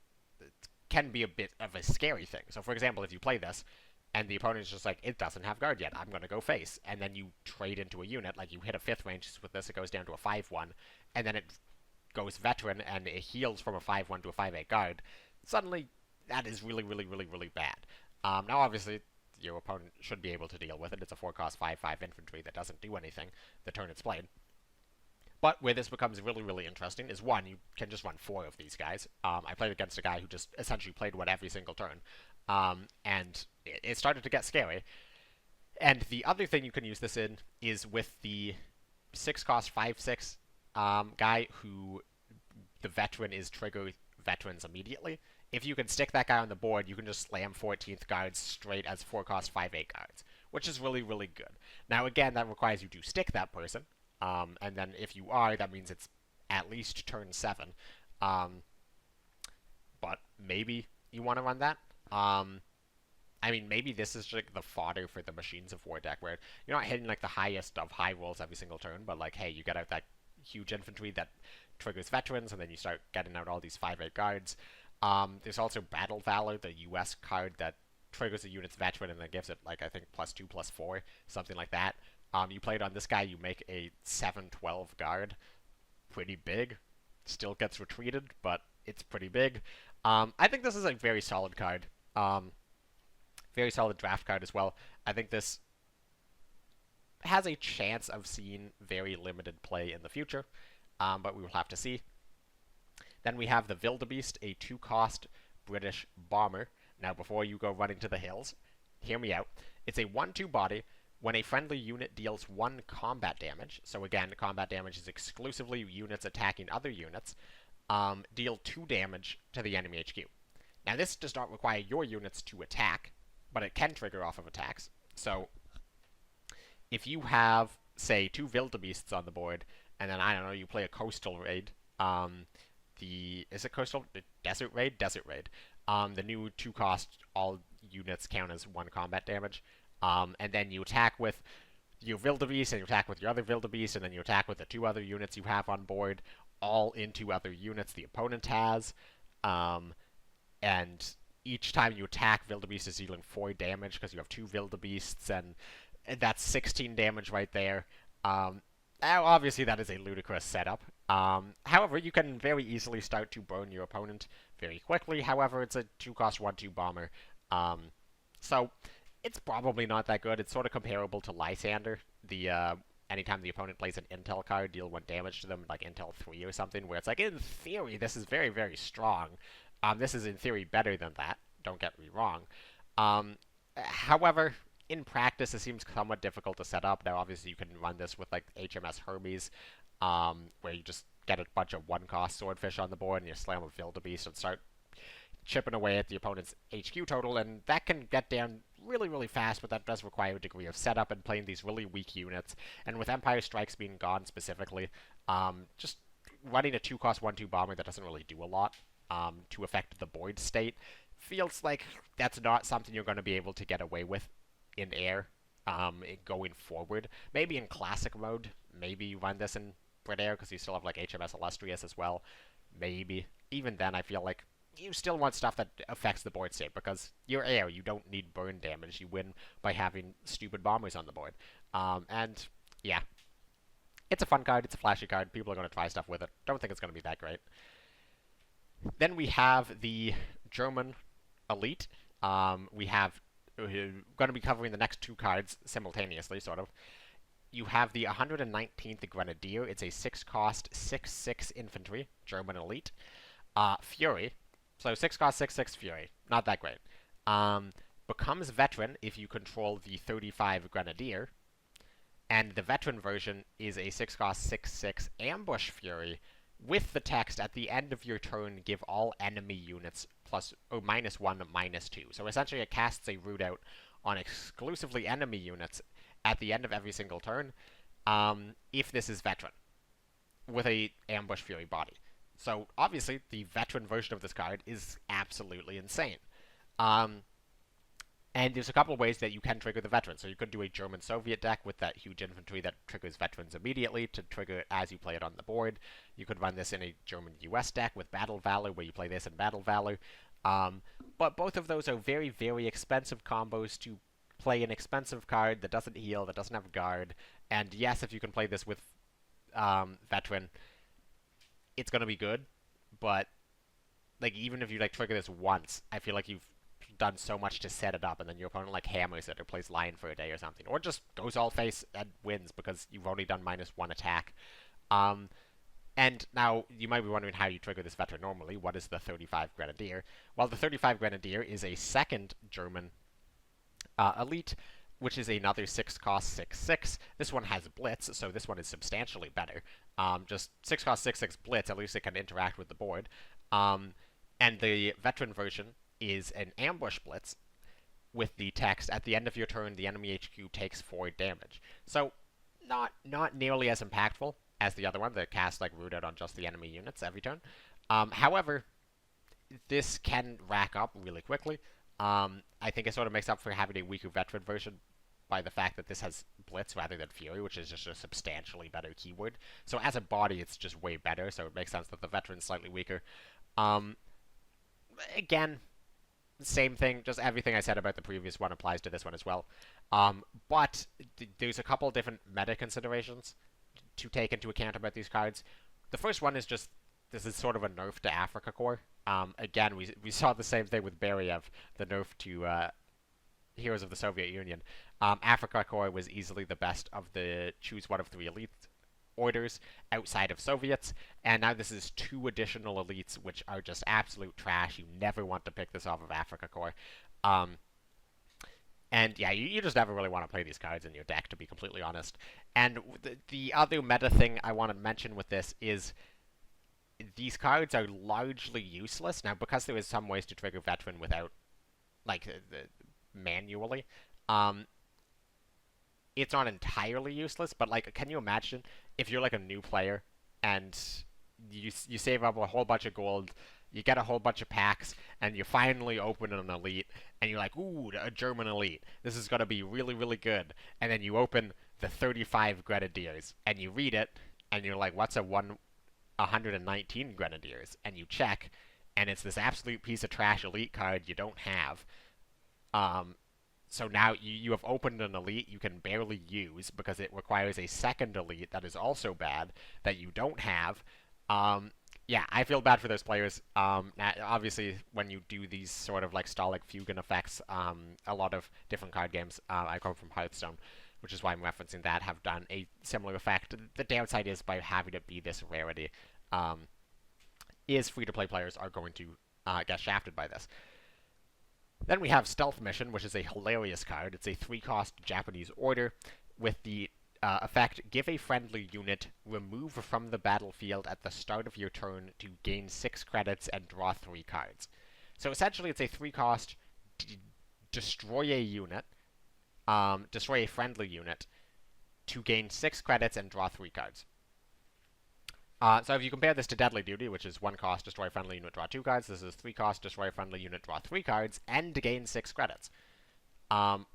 can be a bit of a scary thing. So, for example, if you play this, and the opponent is just like, it doesn't have guard yet, I'm going to go face, and then you trade into a unit, like you hit a 5th range with this, it goes down to a 5/1, and then it goes veteran, and it heals from a 5/1 to a 5/8 guard, suddenly, that is really, really, really, really bad. Now, obviously, your opponent should be able to deal with it. It's a 4-cost 5/5 infantry that doesn't do anything the turn it's played. But where this becomes really, really interesting is, one, you can just run 4 of these guys. I played against a guy who just essentially played one every single turn. And it started to get scary. And the other thing you can use this in is with the 6-cost 5/6 guy who the veteran is trigger veterans immediately. If you can stick that guy on the board, you can just slam 14th guards straight as 4-cost 5/8 guards, which is really, really good. Now, again, that requires you to stick that person. And then if you are, that means it's at least turn 7. But maybe you want to run that. I mean, maybe this is like the fodder for the Machines of War deck, where you're not hitting like the highest of high rolls every single turn, but like, hey, you get out that huge infantry that triggers veterans, and then you start getting out all these 5/8 guards. There's also Battle Valor, the US card that triggers a unit's veteran and then gives it, like, I think +2/+4, something like that. You play it on this guy, you make a 7/12 guard. Pretty big. Still gets retreated, but it's pretty big. I think this is a very solid card. Very solid draft card as well. I think this has a chance of seeing very limited play in the future, but we will have to see. Then we have the Wildebeest, a 2-cost British bomber. Now, before you go running to the hills, hear me out. It's a 1/2 body. When a friendly unit deals 1 combat damage, so again, combat damage is exclusively units attacking other units, deal 2 damage to the enemy HQ. Now, this does not require your units to attack, but it can trigger off of attacks. So, if you have, say, 2 Wildebeests on the board, and then, I don't know, you play a coastal raid, is it coastal? Desert raid? Desert raid. The new 2-cost, all units count as 1 combat damage. And then you attack with your Wildebeest, and you attack with your other Wildebeest, and then you attack with the 2 other units you have on board, all into other units the opponent has. And each time you attack, Wildebeest is dealing 4 damage because you have 2 Wildebeests, and that's 16 damage right there. Obviously, that is a ludicrous setup. However, you can very easily start to burn your opponent very quickly. However, it's a 2-cost 1/2 bomber. So it's probably not that good. It's sort of comparable to Lysander. Anytime the opponent plays an intel card, deal 1 damage to them, like Intel 3 or something, where it's like, in theory, this is very, very strong. This is, in theory, better than that. Don't get me wrong. However, in practice, it seems somewhat difficult to set up. Now, obviously, you can run this with, like, HMS Hermes, where you just get a bunch of 1-cost swordfish on the board, and you slam a Wildebeest and start chipping away at the opponent's HQ total, and that can get down really, really fast, but that does require a degree of setup and playing these really weak units. And with Empire Strikes being gone specifically, just running a 2-cost 1/2 bomber that doesn't really do a lot to affect the board state feels like that's not something you're going to be able to get away with in air going forward. Maybe in classic mode, maybe you run this in Brit Air because you still have like HMS Illustrious as well. Maybe. Even then, I feel like you still want stuff that affects the board state, because you're air, you don't need burn damage, you win by having stupid bombers on the board. And, yeah. It's a fun card, it's a flashy card, people are going to try stuff with it. Don't think it's going to be that great. Then we have the German elite. We have going to be covering the next two cards simultaneously, sort of. You have the 119th Grenadier. It's a 6-cost, 6/6 infantry, German elite. Fury. So 6-cost, 6/6 Fury. Not that great. Becomes veteran if you control the 35 Grenadier. And the veteran version is a 6-cost, 6/6 Ambush Fury with the text at the end of your turn, give all enemy units -1, -2. So essentially it casts a root out on exclusively enemy units at the end of every single turn, if this is veteran, with a Ambush Fury body. So obviously the veteran version of this card is absolutely insane. And there's a couple of ways that you can trigger the veteran. So you could do a German-Soviet deck with that huge infantry that triggers veterans immediately to trigger it as you play it on the board. You could run this in a German-US deck with Battle Valor, where you play this in Battle Valor. But both of those are very, very expensive combos to play an expensive card that doesn't heal, that doesn't have guard. And yes, if you can play this with veteran, it's going to be good. But like, even if you like trigger this once, I feel like you've done so much to set it up, and then your opponent like hammers it or plays Lion for a day or something, or just goes all face and wins because you've only done -1 attack. And now you might be wondering how you trigger this veteran normally. What is the 35 Grenadier? Well, the 35 Grenadier is a second German elite, which is another 6-cost, 6/6. This one has Blitz, so this one is substantially better. Just 6-cost, 6/6 Blitz, at least it can interact with the board. And the veteran version is an Ambush Blitz with the text, at the end of your turn, the enemy HQ takes 4 damage. So, not nearly as impactful as the other one that casts like root out on just the enemy units every turn. However, this can rack up really quickly. I think it sort of makes up for having a weaker veteran version by the fact that this has Blitz rather than Fury, which is just a substantially better keyword. So as a body, it's just way better, so it makes sense that the veteran's slightly weaker. Again, same thing, just everything I said about the previous one applies to this one as well. But there's a couple different meta considerations to take into account about these cards. The first one is just, this is sort of a nerf to Africa Core. Again, we saw the same thing with Beriev, the nerf to Heroes of the Soviet Union. Africa Core was easily the best of the choose one of 3 elite orders outside of Soviets, and now this is 2 additional elites, which are just absolute trash. You never want to pick this off of Africa Core. And yeah, you just never really want to play these cards in your deck, to be completely honest. And the other meta thing I want to mention with this is these cards are largely useless. Now, because there is some ways to trigger veteran without, like, manually, it's not entirely useless, but like, can you imagine if you're like a new player and you save up a whole bunch of gold, you get a whole bunch of packs, and you finally open an elite, and you're like, ooh, a German elite. This is going to be really, really good. And then you open the 35 Grenadiers, and you read it, and you're like, what's a 119 Grenadiers? And you check, and it's this absolute piece of trash elite card you don't have. So now you have opened an elite you can barely use because it requires a second elite that is also bad that you don't have. Yeah, I feel bad for those players. Obviously, when you do these sort of like Stalag Fugen effects, a lot of different card games, I come from Hearthstone, which is why I'm referencing that, have done a similar effect. The downside is by having it be this rarity, is free-to-play players are going to get shafted by this. Then we have Stealth Mission, which is a hilarious card. It's a 3-cost Japanese order with the effect, give a friendly unit remove from the battlefield at the start of your turn to gain 6 credits and draw 3 cards. So essentially it's a 3-cost destroy a unit, destroy a friendly unit to gain 6 credits and draw 3 cards. So if you compare this to Deadly Duty, which is 1 cost, destroy a friendly unit, draw 2 cards, this is 3 cost, destroy a friendly unit, draw 3 cards, and gain 6 credits.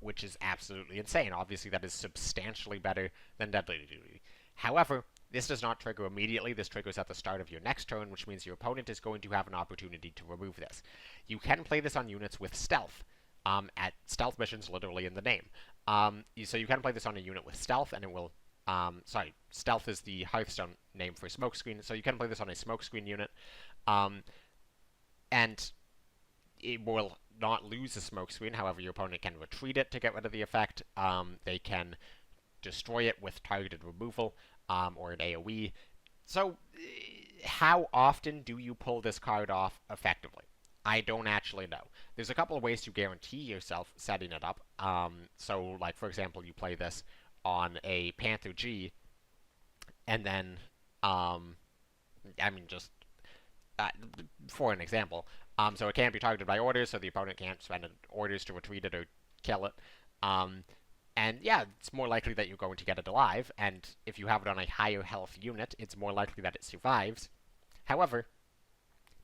Which is absolutely insane. Obviously, that is substantially better than Deadly Duty. However, this does not trigger immediately. This triggers at the start of your next turn, which means your opponent is going to have an opportunity to remove this. You can play this on units with Stealth. At Stealth Missions, literally in the name. So you can play this on a unit with Stealth, and it will... Stealth is the Hearthstone name for Smokescreen, so you can play this on a Smokescreen unit. and it will not lose the smoke screen. However, your opponent can retreat it to get rid of the effect. They can destroy it with targeted removal or an AoE. So, how often do you pull this card off effectively? I don't actually know. There's a couple of ways to guarantee yourself setting it up. So, like, for example, you play this on a Panther G, and then, just for an example, so it can't be targeted by orders, so the opponent can't spend orders to retreat it or kill it. And yeah, it's more likely that you're going to get it alive, and if you have it on a higher health unit, it's more likely that it survives. However,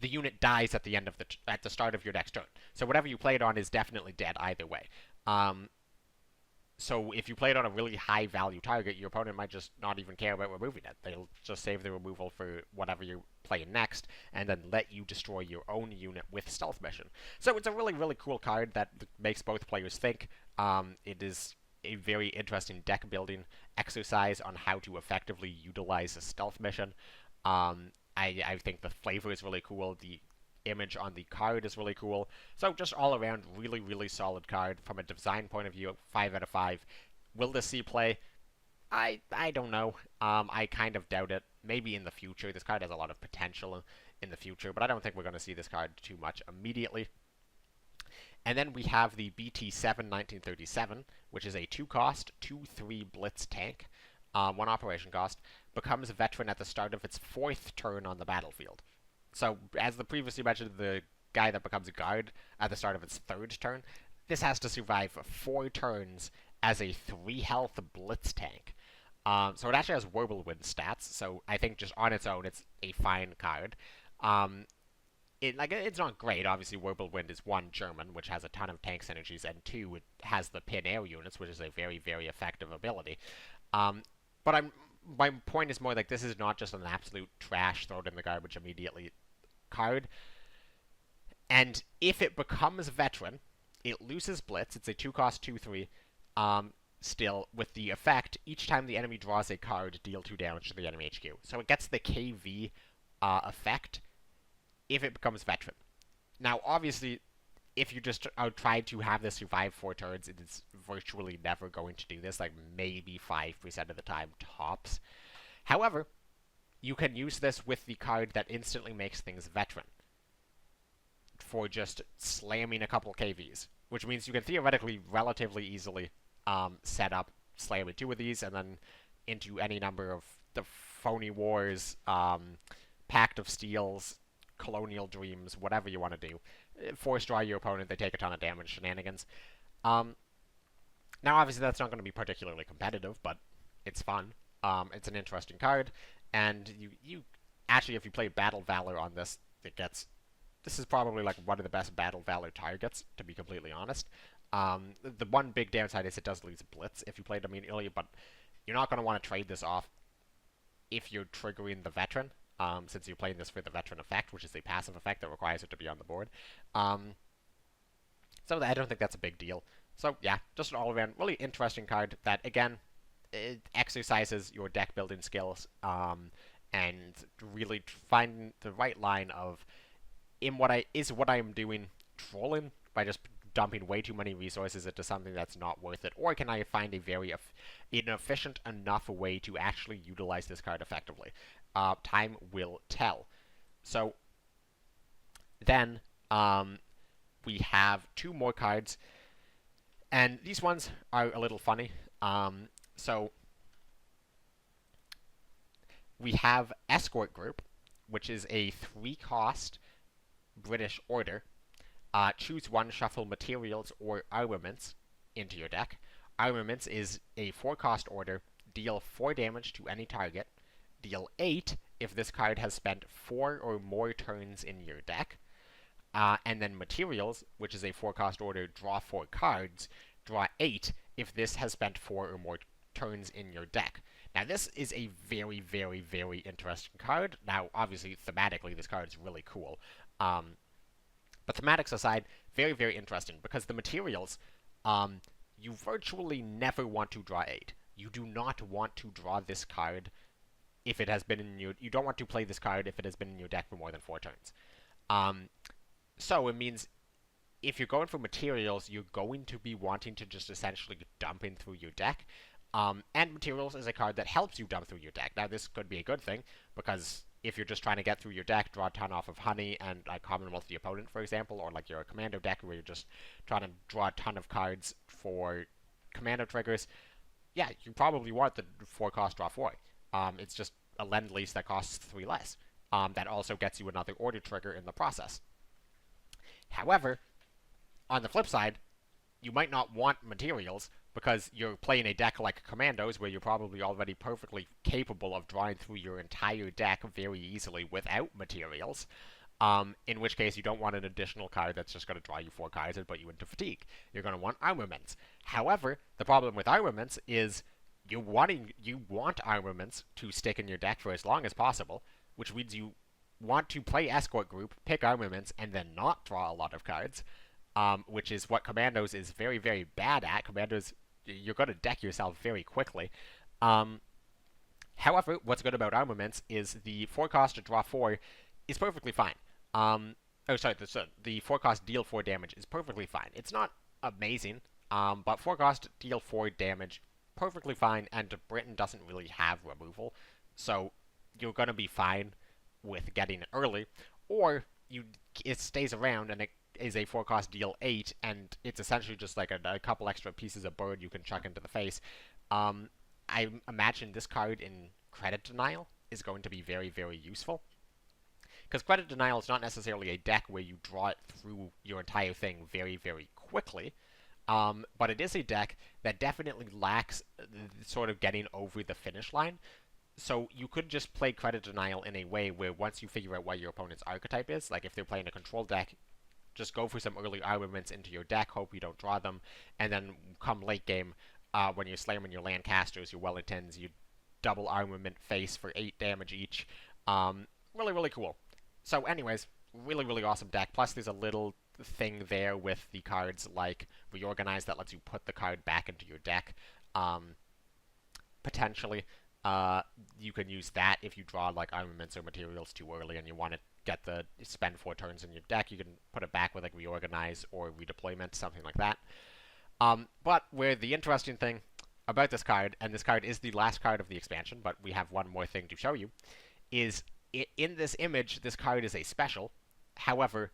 the unit dies at the end of at the start of your next turn. So whatever you play it on is definitely dead either way. So if you play it on a really high value target, your opponent might just not even care about removing it. They'll just save the removal for whatever you're playing next, and then let you destroy your own unit with Stealth Mission. So it's a really, really cool card that makes both players think. It is a very interesting deck building exercise on how to effectively utilize a Stealth Mission. I think the flavor is really cool. The image on the card is really cool. So just all around, really, really solid card. From a design point of view, 5 out of 5. Will this see play? I don't know. I kind of doubt it. Maybe in the future. This card has a lot of potential in the future, but I don't think we're going to see this card too much immediately. And then we have the BT7 1937, which is a 2-cost, 2/3 Blitz tank. 1 operation cost, becomes a veteran at the start of its 4th turn on the battlefield. So, as the previously mentioned, the guy that becomes a guard at the start of its 3rd turn, this has to survive 4 turns as a 3 health Blitz tank. So it actually has Whirlwind stats, so I think just on its own, it's a fine card. It's not great. Obviously, Whirlwind is 1, German, which has a ton of tank synergies, and 2, it has the pin air units, which is a very, very effective ability. But my point is more like this is not just an absolute trash, throw it in the garbage immediately card. And if it becomes veteran, it loses Blitz. It's a 2-cost, 2/3. Still, with the effect, each time the enemy draws a card, deal 2 damage to the enemy HQ. So it gets the KV effect if it becomes veteran. Now, obviously, if you just try to have this survive 4 turns, it is virtually never going to do this, like maybe 5% of the time tops. However, you can use this with the card that instantly makes things veteran for just slamming a couple KVs, which means you can theoretically relatively easily set up slamming 2 of these and then into any number of the Phony Wars, Pact of Steels, Colonial Dreams, whatever you want to do. Force draw your opponent, they take a ton of damage, shenanigans. Now, obviously, that's not going to be particularly competitive, but it's fun. It's an interesting card, and you actually, if you play Battle Valor on this, this is probably like one of the best Battle Valor targets, to be completely honest. The one big downside is it does lose Blitz if you play it immediately, but you're not going to want to trade this off if you're triggering the veteran. Since you're playing this for the veteran effect, which is a passive effect that requires it to be on the board. So I don't think that's a big deal. So yeah, just an all-around really interesting card that, again, it exercises your deck building skills and really finding the right line of, what I am doing trolling by just dumping way too many resources into something that's not worth it, or can I find a very efficient enough way to actually utilize this card effectively? Time will tell. So then we have 2 more cards, and these ones are a little funny. So we have Escort Group, which is a 3-cost British order. Choose 1, shuffle materials or armaments into your deck. Armaments is a 4-cost order. Deal 4 damage to any target. Deal 8 if this card has spent 4 or more turns in your deck. And then materials, which is a 4-cost order, draw 4 cards. Draw 8 if this has spent 4 or more turns in your deck. Now, this is a very, very, very interesting card. Now, obviously, thematically, this card is really cool. But thematics aside, very, very interesting, because the materials, you virtually never want to draw 8. You do not want to draw this card if it has been in your... You don't want to play this card if it has been in your deck for more than 4 turns. So it means if you're going for materials, you're going to be wanting to just essentially dump in through your deck. And materials is a card that helps you dump through your deck. Now, this could be a good thing, because if you're just trying to get through your deck, draw a ton off of honey and Commonwealth the opponent, for example, or like you're a commando deck where you're just trying to draw a ton of cards for commando triggers, yeah, you probably want the 4-cost draw 4. It's just a Lend-Lease that costs 3 less. That also gets you another order trigger in the process. However, on the flip side, you might not want materials because you're playing a deck like Commandos where you're probably already perfectly capable of drawing through your entire deck very easily without materials. In which case, you don't want an additional card that's just going to draw you 4 cards and put you into fatigue. You're going to want armaments. However, the problem with armaments is you want armaments to stick in your deck for as long as possible, which means you want to play Escort Group, pick armaments, and then not draw a lot of cards. Which is what Commandos is very, very bad at. Commandos, you're going to deck yourself very quickly. However, what's good about armaments is the 4-cost to draw 4 is perfectly fine. The 4-cost deal 4 damage is perfectly fine. It's not amazing, but 4-cost deal 4 damage, perfectly fine, and Britain doesn't really have removal, so you're going to be fine with getting it early, or it stays around and it is a 4-cost deal 8, and it's essentially just like a couple extra pieces of bird you can chuck into the face. I imagine this card in Credit Denial is going to be very, very useful. Because Credit Denial is not necessarily a deck where you draw it through your entire thing very, very quickly. But it is a deck that definitely lacks sort of getting over the finish line. So you could just play Credit Denial in a way where once you figure out what your opponent's archetype is, like if they're playing a control deck, just go for some early armaments into your deck, hope you don't draw them, and then come late game, when you're slamming your Lancasters, your Wellingtons, you double armament face for 8 damage each. Really, really cool. So anyways, really, really awesome deck. Plus there's a little thing there with the cards like Reorganize that lets you put the card back into your deck. Potentially, you can use that if you draw like armaments or materials too early and you want to spend 4 turns in your deck. You can put it back with like Reorganize or Redeployment, something like that. But where the interesting thing about this card, and this card is the last card of the expansion, but we have one more thing to show you, is in this image, this card is a special. However,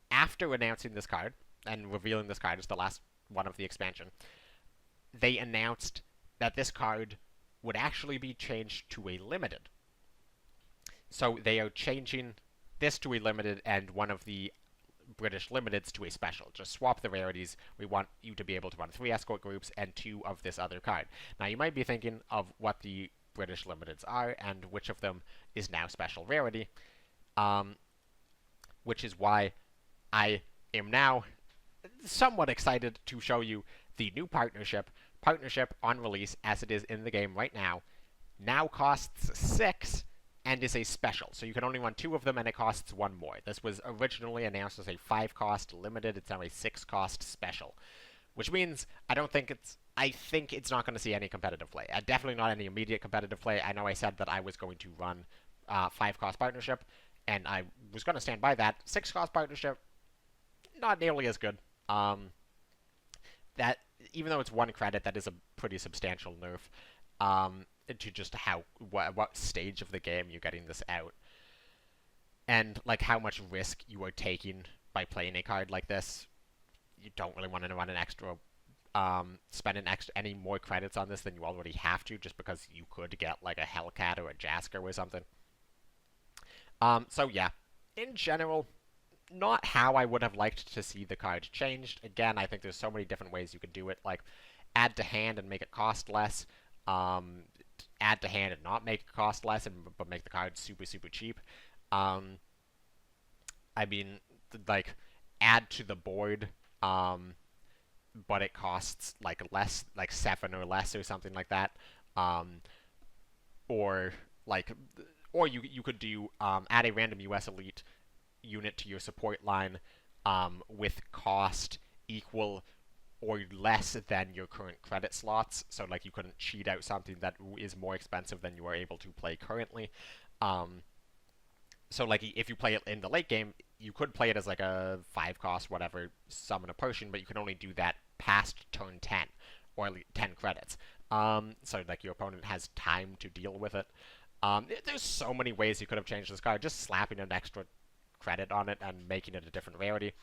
after announcing this card and revealing this card as the last one of the expansion, they announced that this card would actually be changed to a limited. So they are changing this to a limited and one of the British limiteds to a special. Just swap the rarities. We want you to be able to run 3 Escort groups and 2 of this other card. Now you might be thinking of what the British limiteds are and which of them is now special rarity, which is why I am now somewhat excited to show you the new partnership. Partnership on release, as it is in the game right now costs 6 and is a special. So you can only run 2 of them and it costs 1 more. This was originally announced as a 5-cost limited. It's now a 6-cost special, which means I think it's not going to see any competitive play. Definitely not any immediate competitive play. I know I said that I was going to run 5-cost partnership, and I was going to stand by that. 6-cost partnership, not nearly as good. That even though it's 1 credit, that is a pretty substantial nerf to just what stage of the game you're getting this out, and like how much risk you are taking by playing a card like this. You don't really want to run an extra, spend any more credits on this than you already have to, just because you could get like a Hellcat or a Jasker or something. So yeah, in general, not how I would have liked to see the card changed. Again, I think there's so many different ways you could do it, like add to hand and make it cost less, add to hand and not make it cost less, but make the card super, super cheap. I mean, like, add to the board, but it costs like less, like 7 or less or something like that. Or you could do add a random US Elite unit to your support line with cost equal or less than your current credit slots. So like you couldn't cheat out something that is more expensive than you are able to play currently. So like if you play it in the late game, you could play it as like a 5-cost, whatever, summon a potion, but you can only do that past turn 10, or 10 credits. So like your opponent has time to deal with it. There's so many ways you could have changed this card. Just slapping an extra credit on it and making it a different rarity.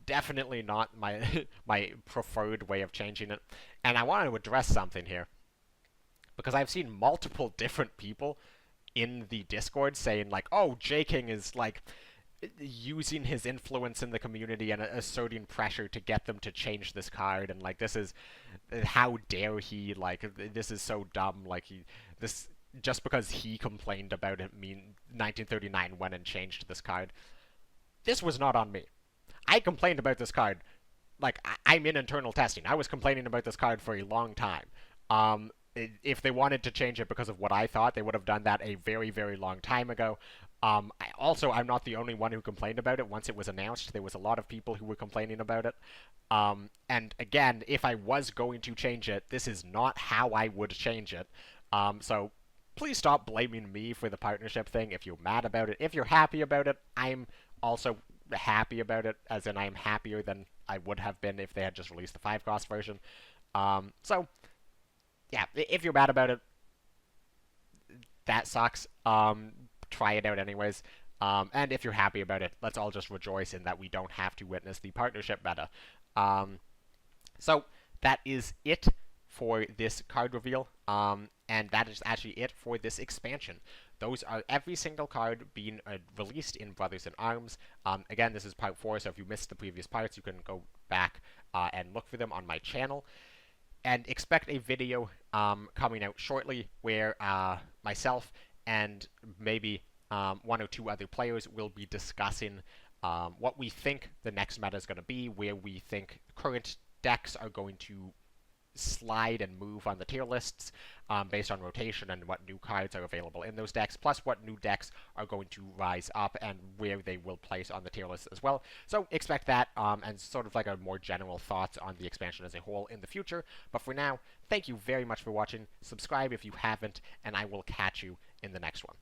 Definitely not my my preferred way of changing it. And I wanted to address something here, because I've seen multiple different people in the Discord saying like, oh, J King is like using his influence in the community and asserting pressure to get them to change this card, and like, this is, how dare he, like, this is so dumb, like, this, just because he complained about it, 1939 went and changed this card. This was not on me. I complained about this card, like, I'm in internal testing. I was complaining about this card for a long time. If they wanted to change it because of what I thought, they would have done that a very, very long time ago. I'm not the only one who complained about it. Once it was announced, there was a lot of people who were complaining about it. And again, if I was going to change it, this is not how I would change it. So please stop blaming me for the partnership thing if you're mad about it. If you're happy about it, I'm also happy about it, as in I'm happier than I would have been if they had just released the 5-cost version. So, yeah, if you're mad about it, that sucks. Try it out anyways. And if you're happy about it, let's all just rejoice in that we don't have to witness the partnership meta. So that is it for this card reveal, and that is actually it for this expansion. Those are every single card being released in Brothers in Arms. Again, this is part 4, so if you missed the previous parts, you can go back and look for them on my channel. And expect a video coming out shortly where myself and maybe 1 or 2 other players will be discussing what we think the next meta is going to be, where we think current decks are going to slide and move on the tier lists based on rotation, and what new cards are available in those decks, plus what new decks are going to rise up and where they will place on the tier list as well. So expect that, and sort of like a more general thoughts on the expansion as a whole in the future. But for now, thank you very much for watching. Subscribe if you haven't, and I will catch you in the next one.